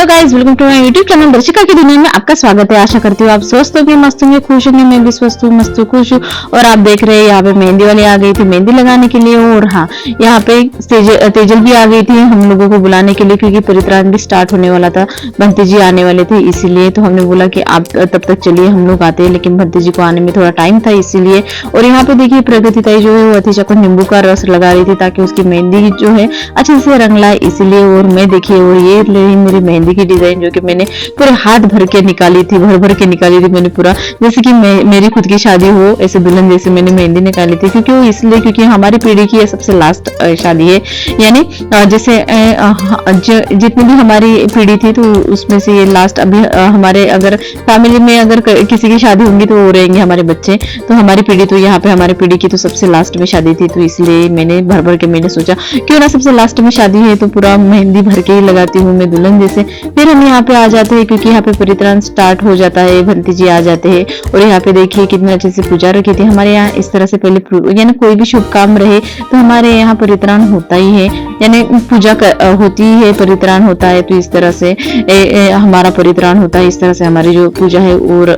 Hello guys, welcome to my YouTube channel Darshika की दुनिया में आपका स्वागत है। आशा करती हूँ आप स्वस्थ होंगे, मस्त होंगे, खुश होंगे। मैं भी स्वस्थ हूँ, मस्त हूँ, खुश हूँ। और आप देख रहे हैं यहाँ पे मेहंदी वाली आ गई थी मेहंदी लगाने के लिए। और हाँ, यहाँ पे तेजल भी आ गई थी हम लोगों को बुलाने के लिए, क्योंकि परित्राण भी स्टार्ट होने वाला था। भंती जी आने वाले थे, इसीलिए तो हमने बोला कि आप तब तक चलिए, हम लोग आते हैं। लेकिन भंती जी को आने में थोड़ा टाइम था, इसीलिए। और यहाँ पे देखिए प्रगति ताई जो है वो अति चक्कर नींबू का रस लगा रही थी, ताकि उसकी मेहंदी जो है अच्छे से रंग लाए, इसीलिए। और मैं देखिए, और ये मेरी मेहंदी की डिजाइन जो कि मैंने पूरे हाथ भर के निकाली थी, भर भर के निकाली थी मैंने पूरा, जैसे कि मेरी खुद की शादी हो ऐसे दुल्हन जैसे मैंने मेहंदी निकाली थी। क्योंकि वो इसलिए क्योंकि हमारी पीढ़ी की ये सबसे लास्ट शादी है, यानी जैसे जितनी भी हमारी पीढ़ी थी तो उसमें से ये लास्ट। अभी हमारे अगर फैमिली में अगर किसी की शादी होंगी तो वो रहेंगे हमारे बच्चे, तो हमारी पीढ़ी तो यहाँ पे हमारी पीढ़ी की तो सबसे लास्ट में शादी थी। तो इसलिए मैंने भर भर के मैंने सोचा क्यों ना सबसे लास्ट में शादी है तो पूरा मेहंदी भर के ही लगाती हूँ मैं दुल्हन जैसे। फिर हम यहाँ पे आ जाते हैं, क्योंकि यहाँ पे परित्राण स्टार्ट हो जाता है, भंती जी आ जाते हैं। और यहाँ पे देखिए कितने अच्छे से पूजा रखी थी हमारे यहाँ। इस तरह से पहले यानी कोई भी शुभ काम रहे तो हमारे यहाँ परित्राण होता ही है, यानी पूजा होती है, परित्राण होता है। तो इस तरह से हमारा परित्राण होता है, इस तरह से हमारी जो पूजा है और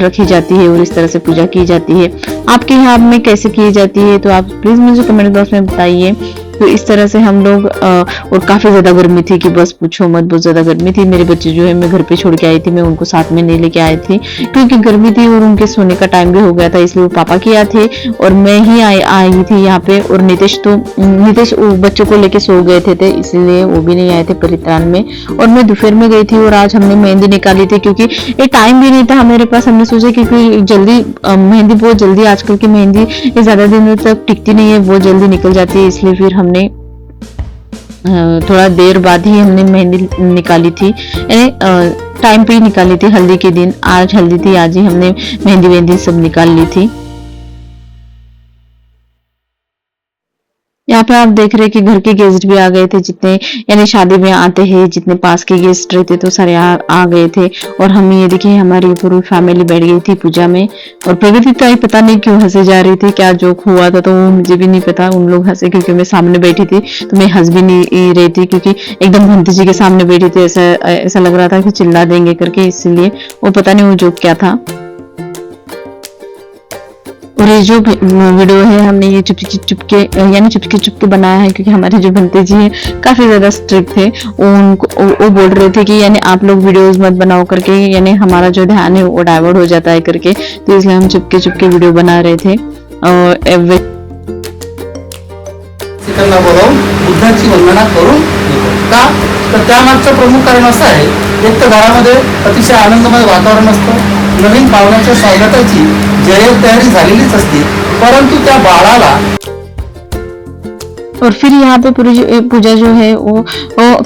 रखी जाती है और इस तरह से पूजा की जाती है। आपके यहाँ में कैसे की जाती है तो आप प्लीज मुझे कमेंट बॉक्स में बताइए। तो इस तरह से हम लोग और काफी ज्यादा गर्मी थी कि बस पूछो मत, बहुत ज्यादा गर्मी थी। मेरे बच्चे जो है मैं घर पे छोड़ के आई थी, मैं उनको साथ में नहीं लेके आई थी क्योंकि गर्मी थी और उनके सोने का टाइम भी हो गया था, इसलिए वो पापा के यहाँ थे और मैं ही आई थी यहाँ पे। और नितेश बच्चों को लेके सो गए थे, इसलिए वो भी नहीं आए थे परित्राण में। और मैं दोपहर में गई थी और आज हमने मेहंदी निकाली थी, क्योंकि ये टाइम भी नहीं था हमारे पास। हमने सोचा क्योंकि जल्दी मेहंदी बहुत जल्दी, आजकल की मेहंदी ज्यादा दिनों तक टिकती नहीं है, बहुत जल्दी निकल जाती है, इसलिए फिर हमने थोड़ा देर बाद ही हमने मेहंदी निकाली थी, यानी टाइम पे ही निकाली थी। हल्दी के दिन आज हल्दी थी, आज ही हमने मेहंदी सब निकाल ली थी। यहाँ पे आप देख रहे हैं कि घर के गेस्ट भी आ गए थे, जितने यानी शादी में आते हैं, जितने पास के गेस्ट रहते तो सारे आ गए थे। और हम ये देखिए हमारी पूरी फैमिली बैठ गई थी पूजा में। और प्रगति तो पता नहीं क्यों हंसे जा रही थी, क्या जोक हुआ था तो वो मुझे भी नहीं पता। उन लोग हंसे क्योंकि मैं सामने बैठी थी, तो मैं हंस भी नहीं रही थी, क्योंकि एकदम भंती जी के सामने बैठी थी, ऐसा लग रहा था कि चिल्ला देंगे करके, इसलिए वो पता नहीं वो जोक क्या था। और ये जो वीडियो है हमने ये चुपके बनाया है, क्योंकि हमारे जो भंते जी हैं काफी ज्यादा स्ट्रिक्ट थे। वो बोल रहे थे कि यानी आप लोग वीडियोस मत बनाओ करके, यानी हमारा जो ध्यान है वो डाइवर्ट हो जाता है करके, तो इसलिए हम चुपके वीडियो बना रहे थे। और बुद्धाची वंदना करून का तर त्यामागचं प्रमुख कारण असं आहे, एक तर घरामध्ये अतिशय आनंदमय वातावरण असतं, नवीन पाहुण्याच्या स्वागताची जय्यत तयारी झालेलीच असते, परंतु त्या बाळाला और फिर यहाँ पे पूरी पूजा जो है वो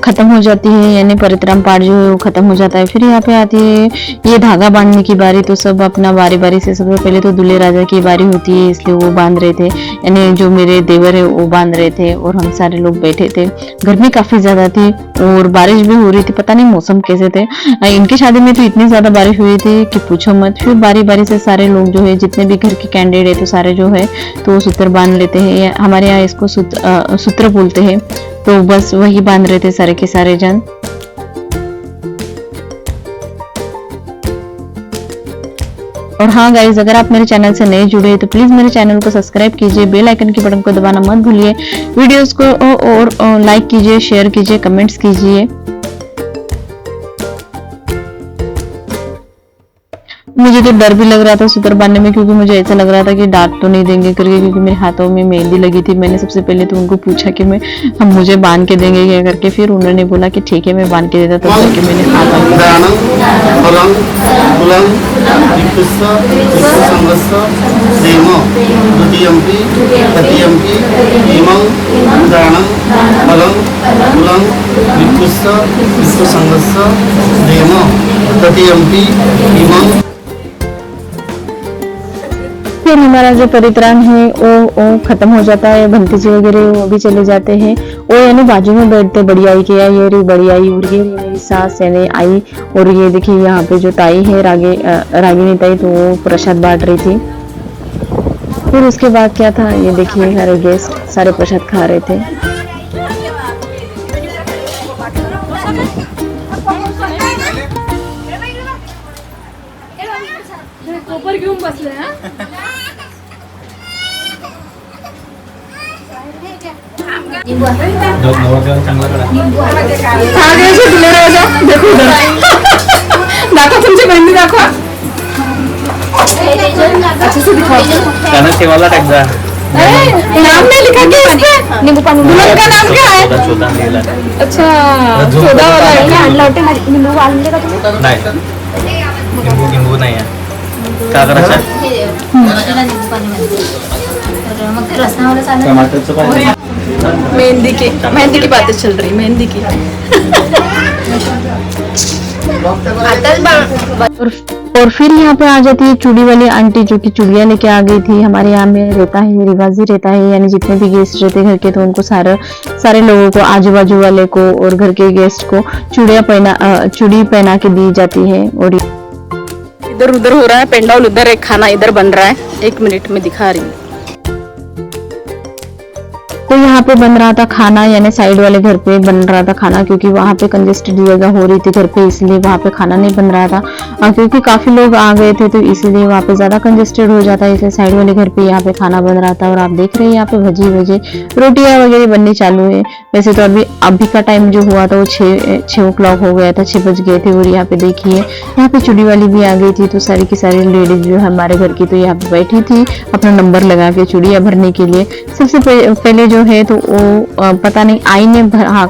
खत्म हो जाती है, यानी परित्राण पाठ जो है वो खत्म हो जाता है। फिर यहाँ पे आती है ये धागा बांधने की बारी। तो सब अपना बारी बारी से, सबसे पहले तो दूल्हे राजा की बारी होती है, इसलिए वो बांध रहे थे, यानी जो मेरे देवर है वो बांध रहे थे और हम सारे लोग बैठे थे। गर्मी काफी ज्यादा थी और बारिश भी हो रही थी, पता नहीं मौसम कैसे थे। इनकी शादी में तो इतनी ज्यादा बारिश हुई थी कि पूछो मत। फिर बारी बारी से सारे लोग जो है, जितने भी घर के कैंडिडेट है तो सारे जो है तो सूत्र बांध लेते हैं, हमारे यहाँ इसको सूत्र बोलते हैं। तो बस वही बांध रहे थे सारे के सारे जन। और हाँ गाइज, अगर आप मेरे चैनल से नए जुड़े हैं तो प्लीज मेरे चैनल को सब्सक्राइब कीजिए, बेल आइकन के बटन को दबाना मत भूलिए, वीडियोस को और लाइक कीजिए, शेयर कीजिए, कमेंट्स कीजिए। मुझे तो डर भी लग रहा था सूत्र बांधने में, क्योंकि मुझे ऐसा लग रहा था कि डांट तो नहीं देंगे करके, क्योंकि मेरे हाथों में मेहंदी लगी थी। मैंने सबसे पहले तो उनको पूछा कि हम मुझे बांध के देंगे क्या करके, फिर उन्होंने बोला कि ठीक है मैं बांध के देता, तो करके मैंने हाथ फिर हमारा जो परित्राण है वो खत्म हो जाता है। भंती जी वगैरह वो भी चले जाते हैं। वो यानी बाजू में बैठते बड़ी आई के, ये रही बड़ी आई और ये रही मेरी सास यानी आई। और ये देखिए यहाँ पे जो ताई है रागिनी ताई, तो वो प्रसाद बांट रही थी। फिर उसके बाद क्या था, ये देखिए सारे गेस्ट सारे प्रसाद खा रहे थे। कोपर घेऊन बसले हा देखो दाखवा तुमची बहिणी दाखवा अच्छे से दिखाओ ठेवायला टाक जा नाम नहीं लिखा क्या इसमें नींबू पानी दुल्हन का नाम क्या है अच्छा सोडा वाला है क्या नींबू आणले का तुम्ही नाही लिंबू नाही आहे का करायचं टमाटरचं पाणी मेहंदी की बातें चल रही मेहंदी की और फिर यहाँ पे आ जाती है चूड़ी वाली आंटी जो कि चूड़ियाँ लेके आ गई थी। हमारे यहाँ में रहता है रिवाजी रहता है, यानी जितने भी गेस्ट रहते घर के तो उनको सारे लोगों को आजू बाजू वाले को और घर के गेस्ट को चूड़ी पहना के दी जाती है। और इधर उधर हो रहा है पेंडाल, उधर एक खाना इधर बन रहा है, 1 मिनट में दिखा रही हूँ। तो यहाँ पे बन रहा था खाना, यानी साइड वाले घर पे बन रहा था खाना, क्योंकि वहाँ पे कंजेस्टेड जगह हो रही थी घर पे, इसलिए वहाँ पे खाना नहीं बन रहा था। क्योंकि काफी लोग आ गए थे तो इसलिए वहाँ पे ज्यादा कंजेस्टेड हो जाता है, इसलिए साइड वाले घर पे यहाँ पे खाना बन रहा था। और आप देख रहे हैं यहाँ पे भजी वजे रोटियां वगैरह बननी चालू है। वैसे तो अभी का टाइम जो हुआ था वो 6 o'clock हो गया था, 6 बज गए थे। और यहाँ पे देखिए यहाँ पे चूड़ी वाली भी आ गई थी, तो सारी की सारी लेडीज जो है हमारे घर की तो यहाँ पे बैठी थी अपना नंबर लगा के चूड़ियां भरने के लिए। सबसे पहले जो है तो वो पता नहीं आई ने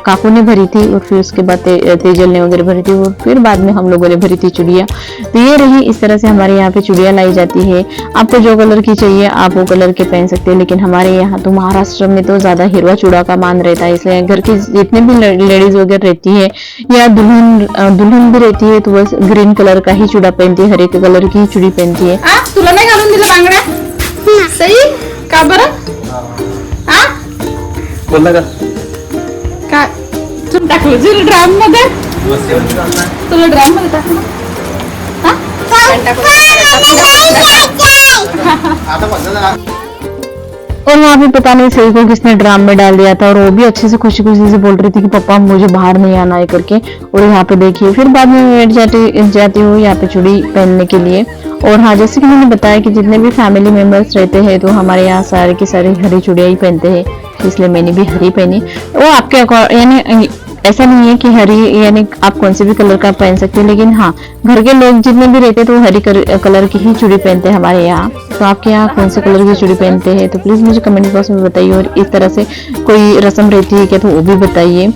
काकू ने भरी थी, और फिर उसके बाद तेजल ने वगैरह भरी थी, और फिर बाद में हम लोगों ने भरी थी चूड़ियां। तो ये रही, इस तरह से हमारे यहाँ पे चूड़ियां लाई जाती है। आपको जो कलर की चाहिए आप वो कलर के पहन सकते हैं, लेकिन हमारे यहाँ तो महाराष्ट्र में तो ज्यादा हिरवा चूड़ा का मान रहता है, इसलिए घर की जितने भी लेडीज वगैरह रहती है या दुल्हन भी रहती है तो बस ग्रीन कलर का ही चूड़ा पहनती है, हर एक कलर की चूड़ी पहनती है। तुला नहीं घालून दिलं बांगड्या सही का बरं? बोलला का तुम्ही टाकलं जर ड्राम मध्ये, तुला ड्राम मध्ये टाकलं और वहाँ पे पता नहीं सही को किसने ड्राम में डाल दिया था, और वो भी अच्छे से खुशी खुशी से बोल रही थी कि पापा मुझे बाहर नहीं आना है करके। और यहाँ पे देखिए फिर बाद में बैठ जाती हूँ यहाँ पे चूड़ी पहनने के लिए। और हाँ, जैसे कि मैंने बताया कि जितने भी फैमिली मेंबर्स रहते हैं तो हमारे यहाँ सारे की सारी हरी चूड़ियाँ ही पहनते हैं, इसलिए मैंने भी हरी पहनी। वो आपके यानी ऐसा नहीं है कि हरी यानी आप कौन से भी कलर का पहन सकते हैं, लेकिन हाँ घर के लोग जितने भी रहते हैं तो हरी कलर की ही चूड़ी पहनते हैं हमारे यहाँ। तो आपके यहाँ कौन से कलर की चूड़ी पहनते हैं तो प्लीज मुझे कमेंट बॉक्स में बताइए, और इस तरह से कोई रस्म रहती है क्या तो वो भी बताइए।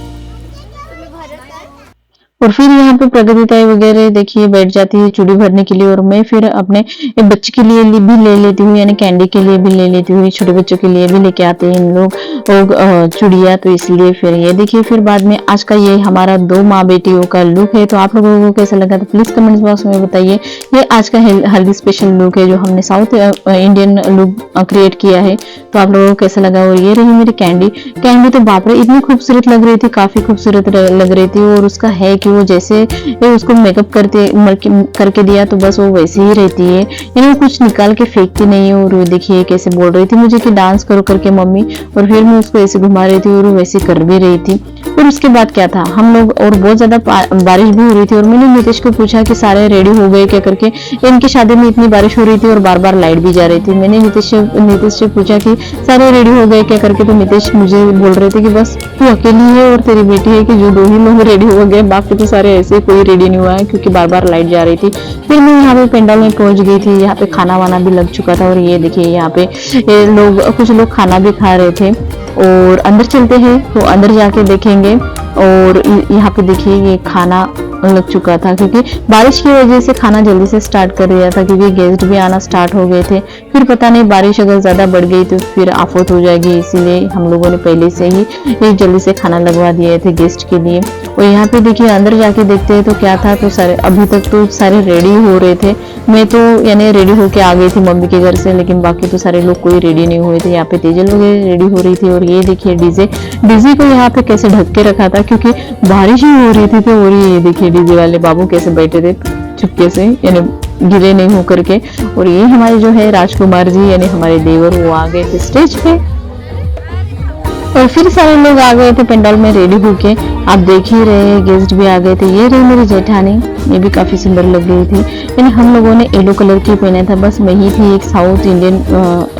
और फिर यहाँ पे प्रगतिताई वगैरह देखिए बैठ जाती है चूड़ी भरने के लिए, और मैं फिर अपने बच्चे के लिए भी ले लेती हूँ, यानी कैंडी के लिए भी ले लेती हूँ। छोटे बच्चों के लिए भी लेके आते हैं इन लोग चूड़िया, तो इसलिए फिर ये देखिए फिर बाद में आज का ये हमारा 2 माँ बेटियों का लुक है। तो आप लोगों को कैसा लगा तो प्लीज कमेंट बॉक्स में बताइए। ये आज का हल्दी स्पेशल लुक है जो हमने साउथ इंडियन लुक क्रिएट किया है, तो आप लोगों को कैसा लगा। और ये रही मेरी कैंडी तो बाप रे इतनी खूबसूरत लग रही थी, काफी खूबसूरत लग रही थी। और उसका है कि वो जैसे उसको मेकअप करके दिया तो बस वो वैसे ही रहती है, यानी वो कुछ निकाल के फेंकती नहीं है। और वो देखिए कैसे बोल रही थी मुझे कि डांस करो करके मम्मी, और फिर मैं उसको ऐसे घुमा रही थी और वो वैसे कर भी रही थी। और उसके बाद क्या था हम लोग, और बहुत ज्यादा बारिश भी हो रही थी, और मैंने नितेश को पूछा कि सारे रेडी हो गए क्या करके। इनकी शादी में इतनी बारिश हो रही थी और बार बार लाइट भी जा रही थी। मैंने नितेश से पूछा कि सारे रेडी हो गए क्या करके, तो नितेश मुझे बोल रहे थे कि बस तू अकेली है और तेरी बेटी है कि जो 2 ही लोग रेडी हो गए, बाकी तो सारे ऐसे कोई रेडी नहीं हुआ है क्योंकि बार बार लाइट जा रही थी। फिर मैं यहाँ पे पेंडाल में पहुंच गई थी, यहाँ पे खाना वाना भी लग चुका था। और ये देखिए यहाँ पे कुछ लोग खाना भी खा रहे थे। और अंदर चलते हैं तो अंदर जाके देखेंगे। और यहाँ पे देखिए ये खाना लग चुका था, क्योंकि बारिश की वजह से खाना जल्दी से स्टार्ट कर दिया था, क्योंकि गेस्ट भी आना स्टार्ट हो गए थे। फिर पता नहीं बारिश अगर ज्यादा बढ़ गई तो फिर आफत हो जाएगी, इसीलिए हम लोगों ने पहले से ही जल्दी से खाना लगवा दिए थे गेस्ट के लिए। और यहाँ पे देखिए अंदर जाके देखते हैं तो क्या था, तो सारे अभी तक तो सारे रेडी हो रहे थे। मैं तो यानी रेडी होके आ गई थी मम्मी के घर से, लेकिन बाकी तो सारे लोग कोई रेडी नहीं हुए थे। यहाँ पे तेजल वगैरह रेडी हो रही थी। और ये देखिए डीजे को यहाँ पे कैसे ढक के रखा था, क्योंकि बारिश ही हो रही थी। और ये देखिए डीजे वाले बाबू कैसे बैठे थे चुपके से, यानी गिरे नहीं हो करके। और ये हमारे जो है राजकुमार जी यानी हमारे देवर वो आ गए थे स्टेज पे। और फिर सारे लोग आ गए थे पंडाल में रेडी होके, आप देख ही रहे गेस्ट भी आ गए थे। ये रही मेरी जेठानी। ये भी काफी सुंदर लग रही थी। यानी हम लोगों ने येलो कलर की पहना था, बस मैं ही थी एक साउथ इंडियन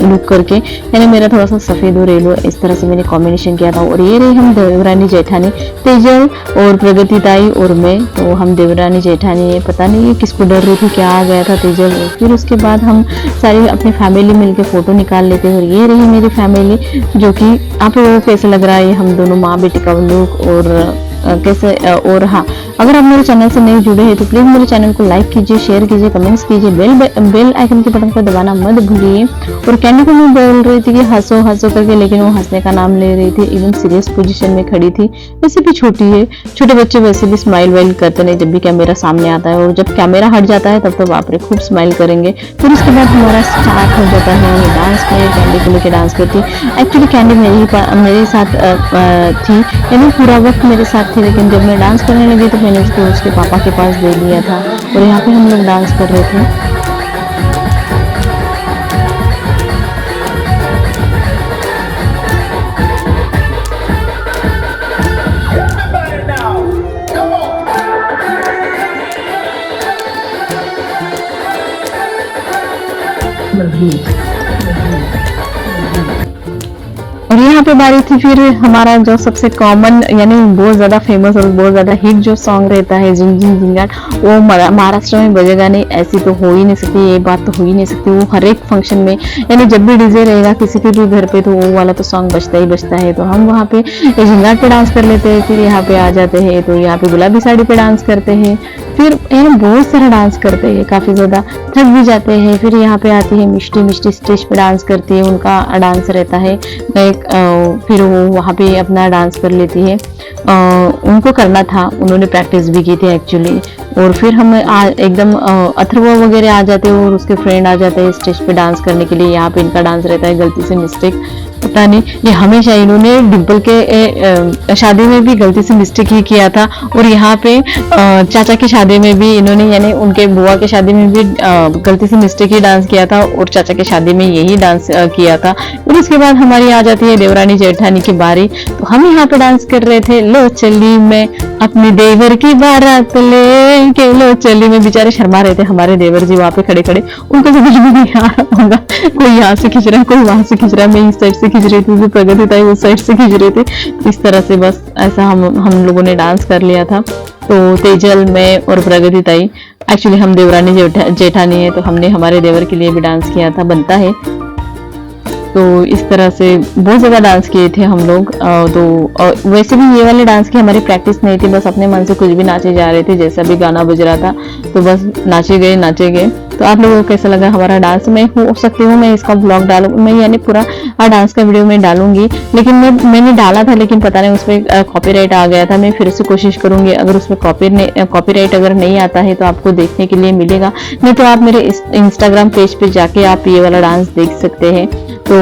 लुक करके, यानी मेरा थोड़ा सा सफेद और येलो इस तरह से मैंने कॉम्बिनेशन किया था। और ये रही हम देवरानी जेठानी, तेजल और प्रगति ताई और मैं। तो हम देवरानी जेठानी है, पता नहीं ये किसको डर रही थी, क्या आ गया था तेजल। फिर उसके बाद हम सारी अपनी फैमिली मिलके फोटो निकाल लेते हैं। और ये रही मेरी फैमिली, जो कि आप लोगों को कैसे लग रहा है, हम दोनों माँ बेटी का लुक और कैसे। और हाँ, अगर आप मेरे चैनल से नहीं जुड़े हैं तो प्लीज मेरे चैनल को लाइक कीजिए, शेयर कीजिए, कमेंट्स कीजिए, बेल आइकन के बटन को दबाना मत भूलिए। और कैंडी को मैं बोल रही थी कि हंसो हंसो करके, लेकिन वो हंसने का नाम ले रही थी, एकदम सीरियस पोजीशन में खड़ी थी। वैसे भी छोटी है, छोटे बच्चे वैसे भी स्माइल वाइल करते नहीं जब भी कैमरा सामने आता है, और जब कैमरा हट जाता है तब तो बाप रे खूब स्माइल करेंगे। फिर उसके बाद हमारा स्टार्ट हो जाता है डांस में। कैंडी को लेकर डांस करती। एक्चुअली कैंडी मेरे साथ थी, यानी पूरा वक्त मेरे साथ थी, लेकिन जब मैं डांस करने लगी तो मैंने उसको उसके पापा के पास दे दिया था। और यहाँ पे हम लोग डांस कर रहे थे। और यहाँ पे बारी थी फिर हमारा जो सबसे कॉमन, यानी बहुत ज्यादा फेमस और बहुत ज्यादा हिट जो सॉन्ग रहता है जिंग जिंग जिंगाट, वो महाराष्ट्र में बजेगा नहीं ऐसी तो हो ही नहीं सकती, ये बात तो हो ही नहीं सकती। वो हर एक फंक्शन में, यानी जब भी डीजे रहेगा किसी के भी घर पे, तो वो वाला तो सॉन्ग बजता ही बजता है। तो हम वहाँ पे झिंगाट पे डांस कर लेते हैं, फिर यहाँ पे आ जाते हैं तो यहाँ पे गुलाबी साड़ी पे डांस करते हैं, फिर बहुत सारा डांस करते हैं, काफी ज्यादा थक भी जाते हैं। फिर यहाँ पे आती है मिष्टी, मिष्टी स्टेज पे डांस करती है, उनका डांस रहता है फिर वो वहाँ पे अपना डांस कर लेती है। उनको करना था, उन्होंने प्रैक्टिस भी की थी एक्चुअली। और फिर हम एकदम अथर्व वगैरह आ जाते हैं और उसके फ्रेंड आ जाते हैं स्टेज पे डांस करने के लिए। यहाँ पे इनका डांस रहता है गलती से मिस्टेक, पता नहीं, ये हमेशा इन्होंने डिम्पल के शादी में भी गलती से मिस्टेक ही किया था, और यहाँ पे चाचा की शादी में भी इन्होंने, यानी उनके बुआ की शादी में भी गलती से मिस्टेक ही डांस किया था, और चाचा की शादी में यही डांस किया था। फिर उसके बाद हमारी आ जाती है देवरानी जेठानी की बारी। तो हम यहाँ पे डांस कर रहे थे, लो चली मैं अपने देवर की बारात ले के, लो चली में। बेचारे शर्मा रहे थे हमारे देवर जी वहाँ पे खड़े खड़े, उनको समझ में नहीं आ रहा होगा, कोई यहाँ से खींच रहा है, कोई वहां से खींच रहा है, मैं इस साइड से खींच रही थी, प्रगति ताई उस साइड से खींच रहे थे। इस तरह से बस ऐसा हम लोगों ने डांस कर लिया था। तो तेजल, मैं और प्रगति ताई, एक्चुअली हम देवरानी जेठानी है तो हमने हमारे देवर के लिए भी डांस किया था, बनता है। तो इस तरह से बहुत ज़्यादा डांस किए थे हम लोग। तो वैसे भी ये वाले डांस की हमारी प्रैक्टिस नहीं थी, बस अपने मन से कुछ भी नाचे जा रहे थे, जैसा भी गाना बज रहा था तो बस नाचे गए। तो आप लोगों को कैसा लगा हमारा डांस? मैं हो सकती हूँ मैं इसका ब्लॉग डालूँ, मैं यानी पूरा डांस का वीडियो मैं डालूंगी, लेकिन मैंने डाला था लेकिन पता नहीं उसमें कॉपीराइट आ गया था। मैं फिर से कोशिश करूंगी, अगर उसमें कॉपीराइट अगर नहीं आता है तो आपको देखने के लिए मिलेगा, नहीं तो आप मेरे इंस्टाग्राम पेज पे जाके आप ये वाला डांस देख सकते हैं। तो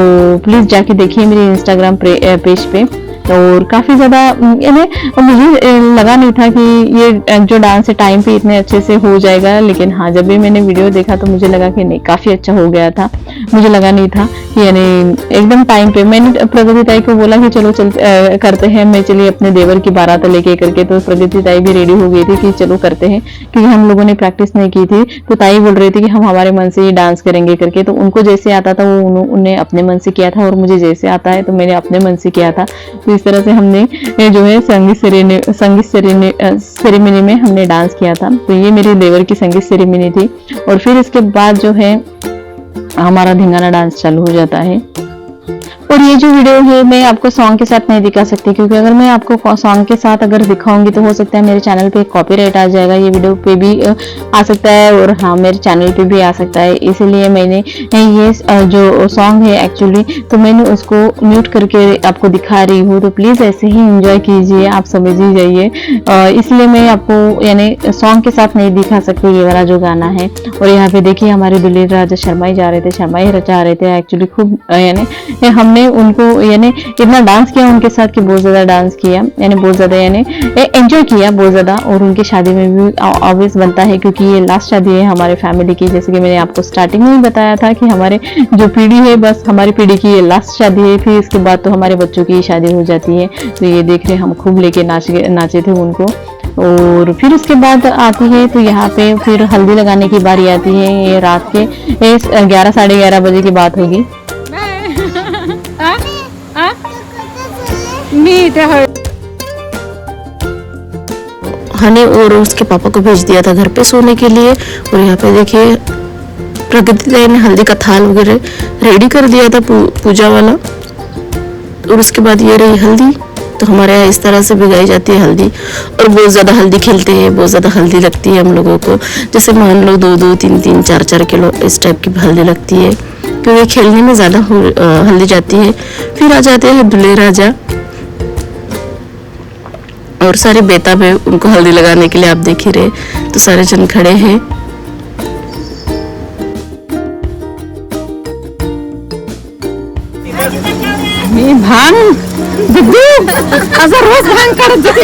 प्लीज जाके देखिए मेरे इंस्टाग्राम पेज पे। और काफी ज्यादा यानी मुझे लगा नहीं था कि ये जो डांस है टाइम पे इतने अच्छे से हो जाएगा, लेकिन हाँ जब भी मैंने वीडियो देखा तो मुझे लगा कि नहीं काफी अच्छा हो गया था। मुझे लगा नहीं था कि यानी एकदम टाइम पे। मैंने प्रगति ताई को बोला कि चलो करते हैं, मैं चलिए अपने देवर की बारात लेके करके, तो प्रगति ताई भी रेडी हो गई थी कि चलो करते हैं, क्योंकि हम लोगों ने प्रैक्टिस नहीं की थी। तो ताई बोल रही थी कि हम हमारे मन से ही डांस करेंगे करके, तो उनको जैसे आता था वो उन्होंने अपने मन से किया था, और मुझे जैसे आता है तो मैंने अपने मन से किया था। तो इस तरह से हमने जो है संगीत सेरेमनी में हमने डांस किया था। तो ये मेरे देवर की संगीत सेरेमनी थी। और फिर इसके बाद जो है हमारा धिंगाना डांस चालू हो जाता है। और ये जो वीडियो है मैं आपको सॉन्ग के साथ नहीं दिखा सकती, क्योंकि अगर मैं आपको सॉन्ग के साथ अगर दिखाऊंगी तो हो सकता है मेरे चैनल पे कॉपीराइट आ जाएगा, ये वीडियो पे भी आ सकता है और हाँ मेरे चैनल पे भी आ सकता है। इसीलिए मैंने ये जो सॉन्ग है एक्चुअली तो मैंने उसको म्यूट करके आपको दिखा रही हूँ। तो प्लीज ऐसे ही एंजॉय कीजिए, आप समझ ही जाइए। इसलिए मैं आपको यानी सॉन्ग के साथ नहीं दिखा सकती ये वाला जो गाना है। और यहाँ पे देखिए हमारे दुल्हे राजा शर्मा ही जा रहे थे, शर्मा ही रचा रहे थे एक्चुअली। खूब यानी हमने उनको यानी इतना डांस किया उनके साथ कि बहुत ज्यादा डांस किया, यानी बहुत ज्यादा यानी एंजॉय किया बहुत ज्यादा। और उनकी शादी में भी ऑब्वियस बनता है, क्योंकि ये लास्ट शादी है हमारे फैमिली की। जैसे कि मैंने आपको स्टार्टिंग में ही बताया था कि हमारे जो पीढ़ी है, बस हमारी पीढ़ी की ये लास्ट शादी है, फिर इसके बाद तो हमारे बच्चों की शादी हो जाती है। तो ये देख रहे हम खूब लेके नाचे थे उनको। और फिर उसके बाद आती है तो यहाँ पे फिर हल्दी लगाने की बारी आती है। ये रात के 11 साढ़े 11 बजे की बात होगी। हने और उसके पापा को भेज दिया था घर पे सोने के लिए। और यहाँ पे देखिए प्रकृति ने हल्दी का थाल वगैरह रेडी कर दिया था पूजा वाला। और उसके बाद ये रही हल्दी। तो हमारे यहाँ इस तरह से भिगाई जाती है हल्दी। और बहुत ज़्यादा हल्दी खेलते हैं, बहुत ज़्यादा हल्दी लगती है हम लोगों को। जैसे मान लो 2-2, 3-3, 4-4 किलो इस टाइप की हल्दी लगती है, क्योंकि खेलने में ज़्यादा हल्दी जाती है। फिर आ जाते हैं दूल्हे राजा और सारे बेताब है उनको हल्दी लगाने के लिए। आप देख ही रहे, तो सारे जन खड़े हैं। मी भांग दिद्दी असं रोज भांग करत जाते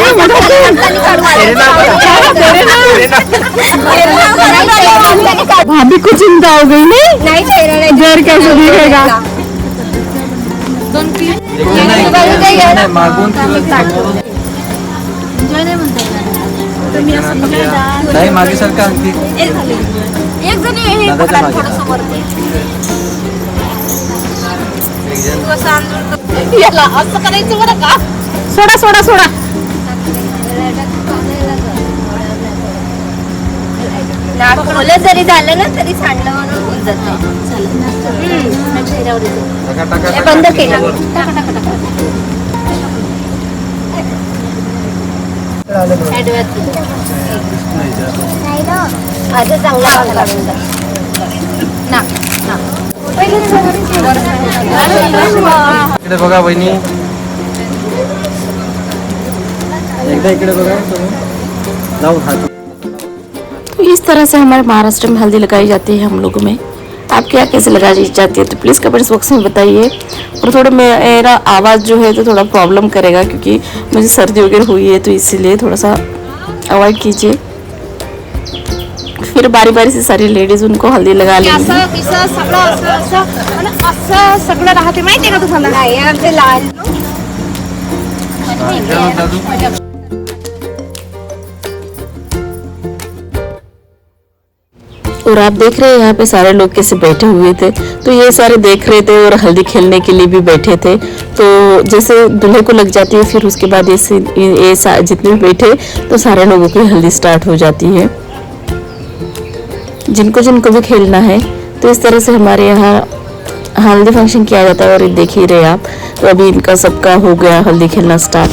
भाभी को चिंता हो गई नहीं घर कैसे दिखेगा। नाही मागे सरका आणखी एक जणी हे थोडंसं वरती याला असं करायचं बरं का. सोडा सोडा सोडा ओलं जरी झालं ना तरी सांडलं म्हणून होऊन जाते. हे बंद केलं. माझं चांगलं काढून ना इकडे बघा बहिणी, एकदा इकडे बघा तुम्ही जाऊ हात। तो इस तरह से हमारे महाराष्ट्र में हल्दी लगाई जाती है हम लोगों में। आपके यहाँ कैसे लगाई जाती है तो प्लीज़ कमेंट्स बॉक्स में बताइए। और थोड़ा मेरा आवाज़ जो है तो थोड़ा प्रॉब्लम करेगा, क्योंकि मुझे सर्दी वगैरह हुई है, तो इसीलिए थोड़ा सा अवॉइड कीजिए। फिर बारी बारी से सारी लेडीज उनको हल्दी लगा लेंगी। सगळं राहते माहितीये का तुम्हाला. नाही आमचे लाल और आप देख रहे हैं यहाँ पे सारे लोग कैसे बैठे हुए थे। तो ये सारे देख रहे थे और हल्दी खेलने के लिए भी बैठे थे। तो जैसे दूल्हे को लग जाती है, फिर उसके बाद ये जितने भी बैठे तो सारे लोगों की हल्दी स्टार्ट हो जाती है, जिनको जिनको भी खेलना है। तो इस तरह से हमारे यहाँ हल्दी फंक्शन किया जाता है। और देख ही रहे आप, तो अभी इनका सबका हो गया हल्दी खेलना स्टार्ट।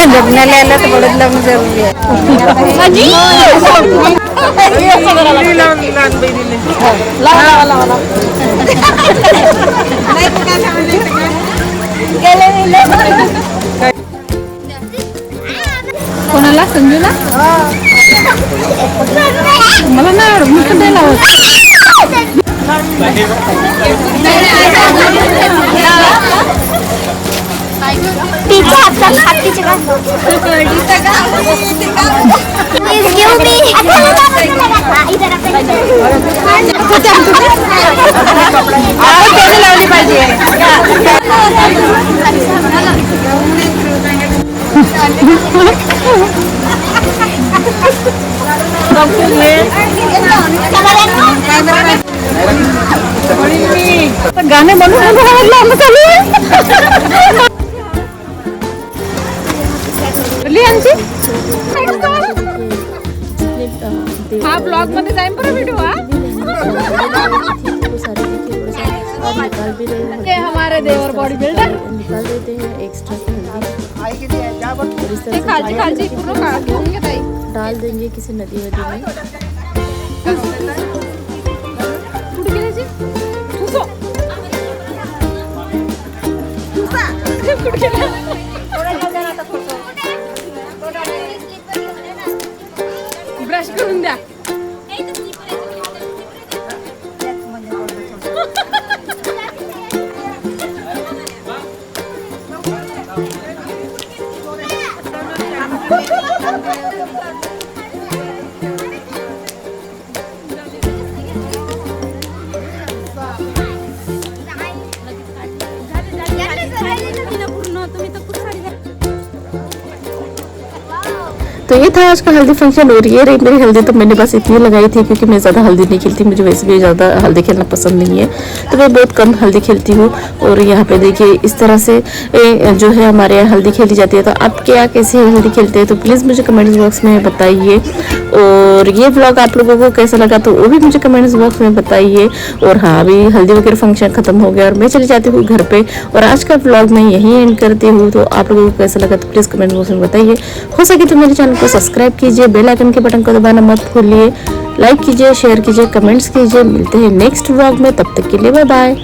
लग्नाला आलं तर बडद लावणं जरुरी आहे. कोणाला संजूला मला नाही मी पण नाही लावत. तिच्या हातात हातीचे का लावली पाहिजे. गाणे म्हणून हा ब्लॉग मध्ये जाईन बरं व्हिडिओ. ये हमारे देवर बॉडी बिल्डर निकाल देते हैं एक्स्ट्रा खालची पूर्ण काढ घेऊन घे ताई. डाल देंगे किसी नदी वदी में. कुठे गेल्याची फुसो कुठे गेला. ब्रश करून द्या. तो ये था आज का हल्दी फंक्शन। और ये रही मेरी हल्दी। तो मैंने बस इतनी लगाई थी क्योंकि मैं ज़्यादा हल्दी नहीं खेलती, मुझे वैसे भी ज़्यादा हल्दी खेलना पसंद नहीं है, तो मैं बहुत कम हल्दी खेलती हूँ। और यहाँ पे देखिए इस तरह से जो है हमारे यहाँ हल्दी खेली जाती है। तो आप क्या कैसे हल्दी खेलते हैं तो प्लीज़ मुझे कमेंट्स बॉक्स में बताइए। और ये व्लॉग आप लोगों को कैसा लगा तो वो भी मुझे कमेंट्स बॉक्स में बताइए। और हाँ, अभी हल्दी वगैरह फंक्शन खत्म हो गया और मैं चली जाती हूँ घर पे। और आज का व्लॉग मैं यहीं एंड करती हूँ। तो आप लोगों को कैसा लगा तो प्लीज़ कमेंट बॉक्स में बताइए। हो सके तो मेरे चैनल को सब्सक्राइब कीजिए, बेल आइकन के बटन को दबाना मत भूलिए, लाइक कीजिए, शेयर कीजिए, कमेंट्स कीजिए। मिलते हैं नेक्स्ट व्लॉग में, तब तक के लिए बाय बाय।